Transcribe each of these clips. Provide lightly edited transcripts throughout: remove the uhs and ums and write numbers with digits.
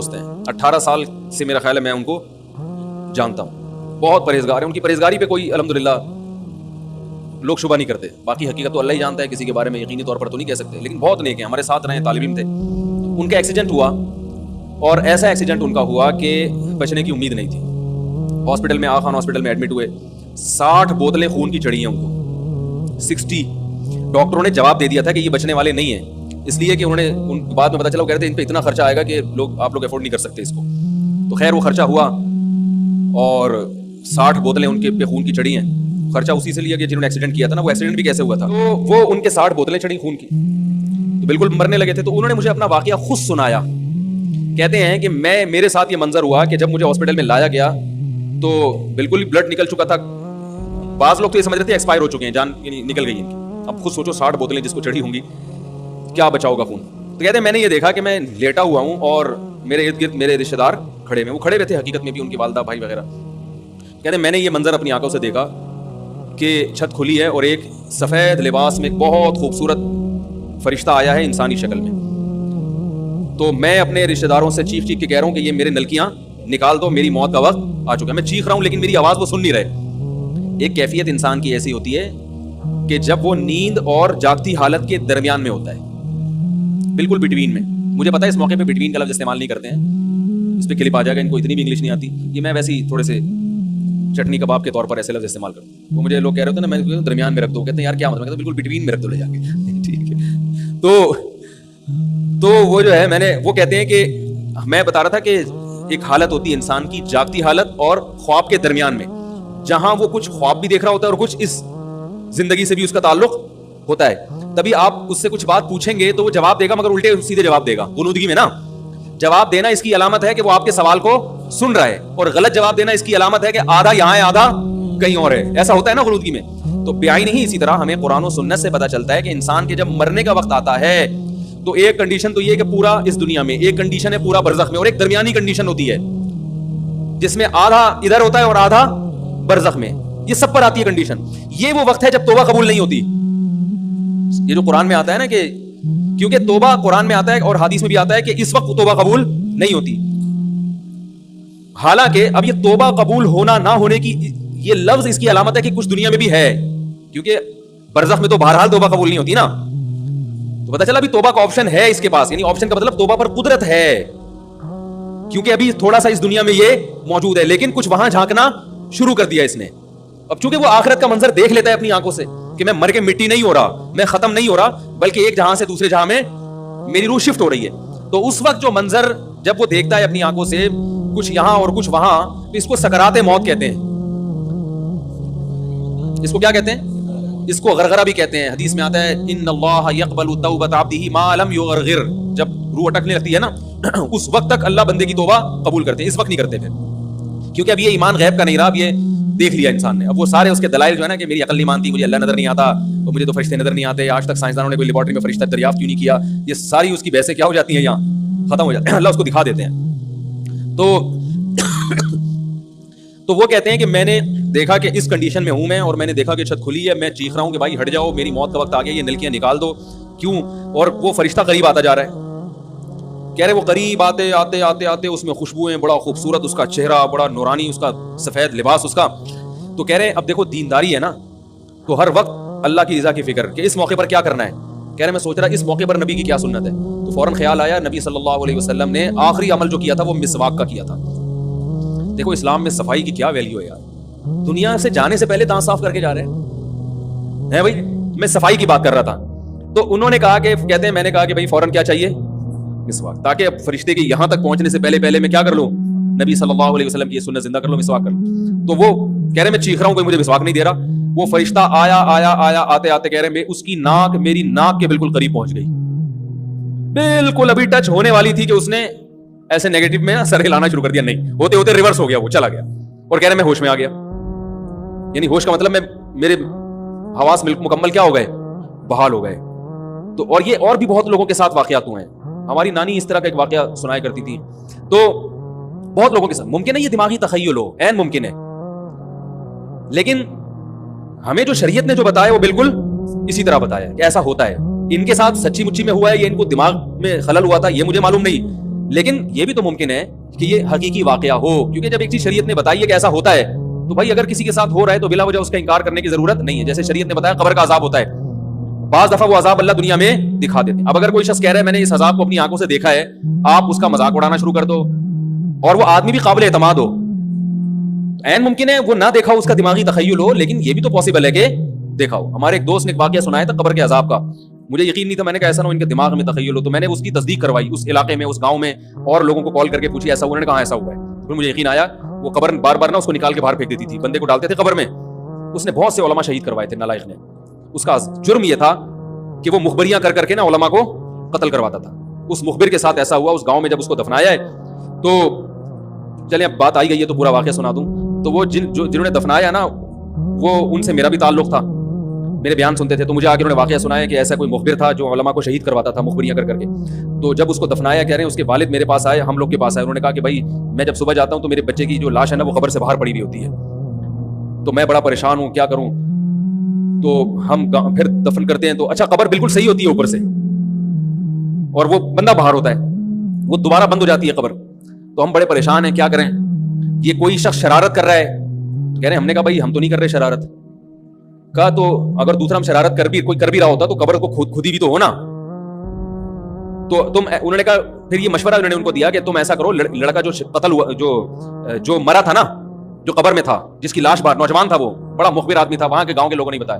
دوست ہیں, 18 سال سے میرا خیال ہے میں ان کو جانتا ہوں, بہت پرہیزگار ہیں. ان کی پرہیزگاری پہ کوئی الحمدللہ لوگ شبہ نہیں کرتے, باقی حقیقت تو اللہ ہی جانتا ہے, کسی کے بارے میں یقینی طور پر تو نہیں کہہ سکتے, لیکن بہت نیک ہیں, ہمارے ساتھ رہے, طالب علم تھے. ان کا ایکسیڈنٹ ہوا, اور ایسا ایکسیڈنٹ ان کا ہوا کہ بچنے کی امید نہیں تھی. ہاسپٹل میں, آغا خان ہاسپٹل میں ایڈمٹ ہوئے, 60 بوتلیں خون کی چڑھی ہیں ان کو, 60. ڈاکٹروں نے جواب دے دیا تھا کہ یہ بچنے والے نہیں ہیں, اس لیے کہ انہوں نے بعد میں پتا چلا, وہ کہہ رہے تھے ان پہ اتنا خرچہ آئے گا کہ آپ لوگ افورڈ نہیں کر سکتے اس کو. تو خیر وہ خرچہ ہوا, اور 60 بوتلیں ان کے پہ خون کی چڑھی ہیں. خرچہ اسی سے لیا کہ جنہوں نے ایکسیڈنٹ کیا تھا نا, وہ ایکسیڈنٹ بھی کیسے ہوا تھا, تو وہ ان کے 60 بوتلیں چڑھی خون کی, تو بالکل مرنے لگے تھے. تو انہوں نے مجھے اپنا واقعہ خود سنایا. کہتے ہیں کہ میرے ساتھ یہ منظر ہوا کہ جب مجھے ہاسپٹل میں لایا گیا تو بالکل ہی بلڈ نکل چکا تھا. بعض لوگ تو یہ سمجھ رہے تھے ایکسپائر ہو چکے ہیں, جان نکل گئی ان کی. اب خود سوچو 60 بوتلیں جس کو چڑھی ہوں گی, کیا بچا ہوگا خون. تو کہتے ہیں میں نے یہ دیکھا کہ میں لیٹا ہوا ہوں اور میرے ارد گرد میرے رشتے دار کھڑے ہوئے, وہ کھڑے ہوئے تھے حقیقت میں بھی, ان کی والدہ بھائی وغیرہ. کہتے ہیں میں نے یہ منظر اپنی آنکھوں سے دیکھا کہ چھت کھلی ہے اور ایک سفید لباس میں ایک بہت خوبصورت فرشتہ آیا ہے انسانی شکل میں. تو میں اپنے رشتے داروں سے چیخ چیخ کے کہہ رہا ہوں کہ یہ میرے نلکیاں نکال دو, میری موت کا وقت آ چکا ہے. میں چیخ رہا ہوں لیکن میری آواز وہ سن نہیں رہے. ایک کیفیت انسان کی ایسی ہوتی ہے کہ جب وہ نیند اور جاگتی حالت کے درمیان میں ہوتا ہے, بالکل بٹوین میں. مجھے پتا ہے اس موقع پہ بٹوین کا لفظ استعمال نہیں کرتے ہیں, اس پہ کلپ آ جائے گا, ان کو اتنی بھی انگلش نہیں آتی. یہ میں ویسے ہی تھوڑے سے چٹنی کباب کے طور پر ایسے لفظ استعمال کرتا ہوں. وہ مجھے لوگ کہہ رہے ہوتے ہیں نا, میں درمیان میں رکھ دو, کہتے ہیں یار کیا مطلب, میں بالکل بٹوین میں رکھ دو لے جا کے, ٹھیک ہے. تو وہ جو ہے, وہ کہتے ہیں کہ میں بتا رہا تھا کہ ایک حالت ہوتی ہے انسان کی, جاگتی حالت اور خواب کے درمیان میں, جہاں وہ کچھ خواب بھی دیکھ رہا ہوتا ہے اور کچھ اس زندگی سے بھی اس کا تعلق ہوتا ہے. تبھی آپ اس سے کچھ بات پوچھیں گے تو وہ جواب دے گا, مگر الٹے سیدھے جواب دے گا. غنودگی میں نا جواب دینا اس کی علامت ہے کہ وہ آپ کے سوال کو سن رہا ہے, اور غلط جواب دینا اس کی علامت ہے کہ آدھا یہاں ہے آدھا کہیں اور ہے. ایسا ہوتا ہے نا غنودگی میں. تو بیائی نہیں, اسی طرح ہمیں قرآن و سنت سے پتا چلتا ہے کہ انسان کے جب مرنے کا وقت آتا ہے تو ایک کنڈیشن تو یہ ہے کہ پورا اس دنیا میں, ایک کنڈیشن ہے پورا برزخ میں, اور ایک درمیانی کنڈیشن ہوتی ہے جس میں آدھا ادھر ہوتا ہے اور آدھا برزخ میں. یہ سب پر آتی ہے کنڈیشن. یہ وہ وقت ہے جب توبہ قبول نہیں ہوتی. یہ جو قرآن میں آتا ہے نا کہ کیونکہ توبہ قرآن میں آتا ہے اور حدیث میں بھی آتا ہے کہ اس وقت توبہ قبول نہیں ہوتی. حالانکہ اب یہ توبہ قبول ہونا نہ ہونے کی یہ لفظ اس کی علامت ہے کہ کچھ دنیا میں بھی ہے, کیونکہ برزخ میں تو بہرحال توبہ قبول نہیں ہوتی نا. تو پتہ چلا ابھی توبہ کا آپشن ہے اس کے پاس, یعنی آپشن کا مطلب توبہ پر قدرت ہے, کیونکہ ابھی تھوڑا سا اس دنیا میں یہ موجود ہے, لیکن کچھ وہاں جھانکنا شروع کر دیا اس نے. اب چونکہ وہ آخرت کا منظر دیکھ لیتا ہے اپنی آنکھوں سے کہ میں مر کے مٹی نہیں ہو رہا, میں ختم نہیں ہو رہا, بلکہ ایک جہاں سے دوسرے جہاں میں میری روح شفٹ ہو رہی ہے. تو اس وقت جو منظر جب وہ دیکھتا ہے اپنی آنکھوں سے, کچھ یہاں اور کچھ وہاں, تو اس کو سکرات موت کہتے ہیں. اس کو کیا کہتے ہیں؟ اس کو غرغرہ بھی کہتے ہیں. حدیث میں آتا ہے ان اللہ یقبل توبۃ عبدہ ما لم یغرغر. جب روح اٹکنے لگتی ہے نا اس وقت تک اللہ بندے کی توبہ قبول کرتے ہیں, اس وقت نہیں کرتے پھر, کیونکہ اب یہ ایمان غیب کا نہیں رہا, اب یہ دیکھ لیا انسان نے. اب وہ سارے اس کے دلائل جو ہے نا کہ میری عقل نہیں مانتی, مجھے اللہ نظر نہیں آتا, اور مجھے تو فرشتے نظر نہیں آتے, آج تک سائنسدانوں نے کوئی لیبارٹری میں فرشتہ دریافت کیوں نہیں کیا, یہ ساری اس کی بحثیں کیا ہو جاتی ہیں, یہاں ختم ہو جاتی ہیں, اللہ اس کو دکھا دیتے ہیں. تو وہ کہتے ہیں کہ میں نے دیکھا کہ اس کنڈیشن میں ہوں میں, اور میں نے دیکھا کہ چھت کھلی ہے, میں چیخ رہا ہوں کہ بھائی ہٹ جاؤ, میری موت کا وقت آ گیا, یہ نلکیاں نکال دو. کیوں؟ اور وہ فرشتہ قریب آتا جا رہا ہے. کہہ رہے وہ قریب آتے آتے آتے آتے اس میں خوشبوئیں, بڑا خوبصورت اس کا چہرہ, بڑا نورانی اس کا سفید لباس اس کا. تو کہہ رہے اب دیکھو دینداری ہے نا, تو ہر وقت اللہ کی رضا کی فکر کہ اس موقع پر کیا کرنا ہے. کہہ رہے میں سوچ رہا اس موقع پر نبی کی کیا سنت ہے. تو فوراً خیال آیا نبی صلی اللہ علیہ وسلم نے آخری عمل جو کیا تھا وہ مسواک کا کیا تھا. دیکھو اسلام میں صفائی کی کیا ویلیو ہے یار, دنیا سے جانے سے پہلے دانت صاف کر کے جا رہے ہیں بھائی. میں صفائی کی بات کر رہا تھا. تو انہوں نے کہا کہ کہتے ہیں میں نے کہا کہ بھائی فوراً کیا چاہیے, مسواک, تاکہ اب فرشتے کے یہاں تک پہنچنے سے پہلے میں کیا کر لوں, نبی صلی اللہ علیہ وسلم کی سنت زندہ کر لوں, مسواک کر لوں. تو وہ کہہ رہے میں چیخ رہا ہوں کوئی مجھے مسواک نہیں دے رہا. وہ فرشتہ آیا آتے آتے کہہ رہے میں اس کی ناک میری ناک کے بالکل قریب پہنچ گئی, بالکل ابھی ٹچ ہونے والی تھی کہ اس نے ایسے نیگیٹو میں سر ہلانا شروع کر دیا, نہیں ہوتے ہوتے ریورس ہو گیا, وہ چلا گیا. اور کہہ رہے میں ہوش میں آ گیا. یعنی ہوش کا مطلب میرے حواس مکمل کیا ہو گئے, بحال ہو گئے. تو اور بھی بہت لوگوں کے ساتھ واقعات ہوئے ہیں. ہماری نانی اس طرح کا ایک واقعہ سنایا کرتی تھی. تو بہت لوگوں کے ساتھ ممکن ہے یہ دماغی تخیل ہو, عین ممکن ہے, لیکن ہمیں جو شریعت نے جو بتایا وہ بالکل اسی طرح بتایا کہ ایسا ہوتا ہے. ان کے ساتھ سچی مچی میں ہوا ہے یا ان کو دماغ میں خلل ہوا تھا یہ مجھے معلوم نہیں, لیکن یہ بھی تو ممکن ہے کہ یہ حقیقی واقعہ ہو, کیونکہ جب ایک چیز شریعت نے بتائی ہے کہ ایسا ہوتا ہے تو بھائی اگر کسی کے ساتھ ہو رہا ہے تو بلا وجہ اس کا انکار کرنے کی ضرورت نہیں ہے. جیسے شریعت نے بتایا قبر کا عذاب ہوتا ہے, بعض دفعہ وہ عذاب اللہ دنیا میں دکھا دیتے ہیں. اب اگر کوئی شخص کہہ رہا ہے میں نے اس عذاب کو اپنی آنکھوں سے دیکھا ہے, آپ اس کا مذاق اڑانا شروع کر دو, اور وہ آدمی بھی قابل اعتماد ہو. عین ممکن ہے وہ نہ دیکھا ہو, اس کا دماغی تخیل ہو, لیکن یہ بھی تو پاسبل ہے کہ دیکھا ہو. ہمارے ایک دوست نے ایک واقعہ سنایا تھا قبر کے عذاب کا, مجھے یقین نہیں تھا, میں نے کہا ایسا نہ ہو ان کے دماغ میں تخیل ہو, تو میں نے اس کی تصدیق کروائی اس علاقے میں, اس گاؤں میں, اور لوگوں کو کال کر کے پوچھی ایسا ہوا, انہوں نے کہا ایسا ہوا ہے. پھر مجھے یقین آیا, وہ قبر بار بار نا اس کو نکال کے باہر پھینک دیتی تھی, بندے کو ڈالتے تھے قبر میں. اس نے بہت سے علماء شہید کروائے تھے نالائق نے. اس کا جرم یہ تھا کہ وہ مخبریاں کر کر کے نا علماء کو قتل کرواتا تھا. اس مخبر کے ساتھ ایسا ہوا اس گاؤں میں, جب اس کو دفنایا ہے تو چلیں اب بات آئی گئی ہے تو پورا واقعہ سنا دوں. تو وہ جنہوں نے دفنایا نا, وہ ان سے میرا بھی تعلق تھا, میرے بیان سنتے تھے, تو مجھے آگے انہوں نے واقعہ سنایا کہ ایسا کوئی مخبر تھا جو علماء کو شہید کرواتا تھا مخبریاں کر کر کے. تو جب اس کو دفنایا, کہہ رہے ہیں اس کے والد میرے پاس آئے, ہم لوگ کے پاس آئے, انہوں نے کہا کہ بھائی میں جب صبح جاتا ہوں تو میرے بچے کی جو لاش ہے نا وہ قبر سے باہر پڑی ہوئی ہوتی ہے, تو میں بڑا پریشان ہوں, کیا کروں. تو ہم پھر دفن کرتے ہیں تو اچھا قبر بالکل صحیح ہوتی ہے اوپر سے, اور وہ بندہ باہر ہوتا ہے, وہ دوبارہ بند ہو جاتی ہے قبر. تو ہم بڑے پریشان ہیں, کیا کریں, یہ کوئی شخص شرارت کر رہا ہے. کہہ رہے ہیں, ہم نے کہا بھائی ہم تو نہیں کر رہے شرارت. کہا تو اگر دوسرا ہم شرارت کوئی کر بھی رہا ہوتا تو قبر کو خود ہی بھی تو ہونا. تو انہوں نے کہا, پھر یہ مشورہ انہوں نے ان کو دیا کہ تم ایسا کرو, لڑکا جو قتل ہوا, جو مرا تھا نا, جو قبر میں تھا, جس کی لاش باہر, نوجوان تھا, وہ بڑا مخبر آدمی تھا, وہاں کے گاؤں کے لوگوں نے بتایا.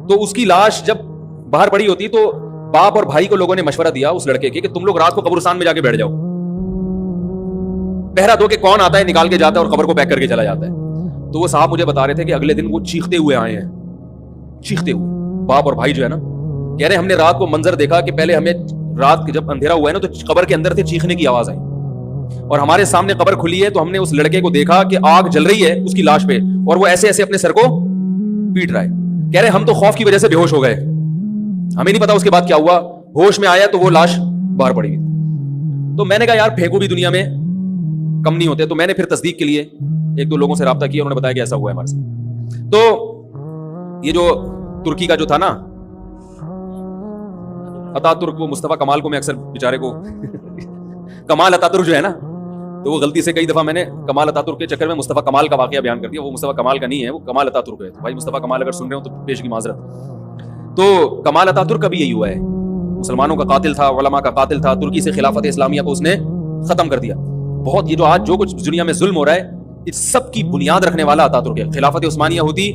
تو اس کی لاش جب باہر پڑی ہوتی تو باپ اور بھائی کو لوگوں نے مشورہ دیا اس لڑکے کے کہ تم لوگ رات کو قبرستان میں جا کے بیٹھ جاؤ, پہرا دو کہ کون آتا ہے نکال کے جاتا ہے اور قبر کو پیک کر کے چلا جاتا ہے. تو وہ صاحب مجھے بتا رہے تھے کہ اگلے دن وہ چیختے ہوئے آئے ہیں, چیختے ہوئے, باپ اور بھائی جو ہے نا, کہہ رہے ہم نے رات کو منظر دیکھا کہ پہلے ہمیں رات جب اندھیرا ہوا ہے نا تو قبر کے اندر سے چیخنے کی آواز آئی, اور ہمارے سامنے قبر کھلی ہے تو ہم نے اس لڑکے کو دیکھا کہ آگ جل رہی ہے اس کی لاش پہ, اور وہ ایسے ایسے اپنے سر کو پیٹ رہا ہے. کہہ رہے ہم تو خوف کی وجہ سے بے ہوش ہو گئے, ہمیں نہیں پتا اس کے بعد کیا ہوا, ہوش میں آیا تو وہ لاش باہر پڑی ہوئی. تو میں نے کہا یار پھینکو بھی دنیا میں کم نہیں ہوتے. تو میں نے پھر تصدیق کے لیے ایک دو لوگوں سے رابطہ کیا, انہوں نے بتایا کہ ایسا ہوا ہے ہمارے ساتھ. تو یہ جو ترکی کا جو تھا نا عطا ترک, وہ مصطفیٰ کمال کو میں اکثر بیچارے کو کمال عطا ترک جو ہے نا, تو وہ غلطی سے کئی دفعہ میں نے کمال عطا ترک کے چکر میں مصطفیٰ کمال کا واقعہ بیان کر دیا. وہ مصطفیٰ کمال کا نہیں ہے, وہ کمال عطا ترک ہے. تو بھائی مصطفیٰ کمال اگر سن رہے ہو تو پیش کی معذرت. تو کمال عطا ترک کا بھی یہی ہوا ہے, مسلمانوں کا قاتل تھا, علماء کا قاتل تھا, ترکی سے خلافت اسلامیہ کو اس نے ختم کر دیا. بہت یہ جو آج جو کچھ دنیا میں ظلم ہو رہا ہے اس سب کی بنیاد رکھنے والا عطا ترک ہے. خلافت عثمانیہ ہوتی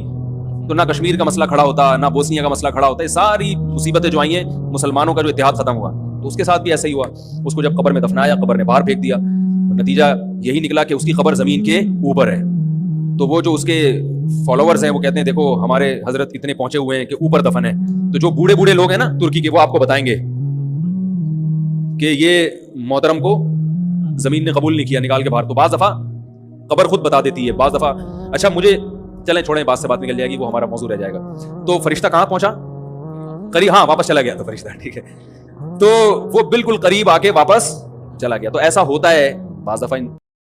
تو نہ کشمیر کا مسئلہ کھڑا ہوتا, نہ بوسنیا کا مسئلہ کھڑا ہوتا. یہ ساری مصیبتیں جو آئی ہیں, مسلمانوں کا جو اتحاد ختم ہوا, تو اس کے ساتھ بھی ایسا ہی ہوا. اس کو جب قبر میں دفنایا, قبر نے باہر پھینک دیا, نتیجہ یہی نکلا کہ اس کی قبر زمین کے اوپر ہے. تو وہ جو اس کے فالوورز ہیں وہ کہتے ہیں دیکھو ہمارے حضرت اتنے پہنچے ہوئے ہیں کہ اوپر دفن ہے. تو جو بوڑھے بوڑھے لوگ ہیں نا ترکی کے, وہ آپ کو بتائیں گے کہ یہ محترم کو زمین نے قبول نہیں کیا, نکال کے باہر. تو بعض دفعہ قبر خود بتا دیتی ہے, بعض دفعہ. اچھا مجھے چلیں چھوڑیں, بات سے بات نکل جائے گی, وہ ہمارا موضوع رہ جائے گا. تو فرشتہ کہاں پہنچا, قریب, ہاں واپس چلا گیا تو فرشتہ, ٹھیک ہے. تو وہ بالکل قریب آ کے واپس چلا گیا. تو ایسا ہوتا ہے بعض دفعہ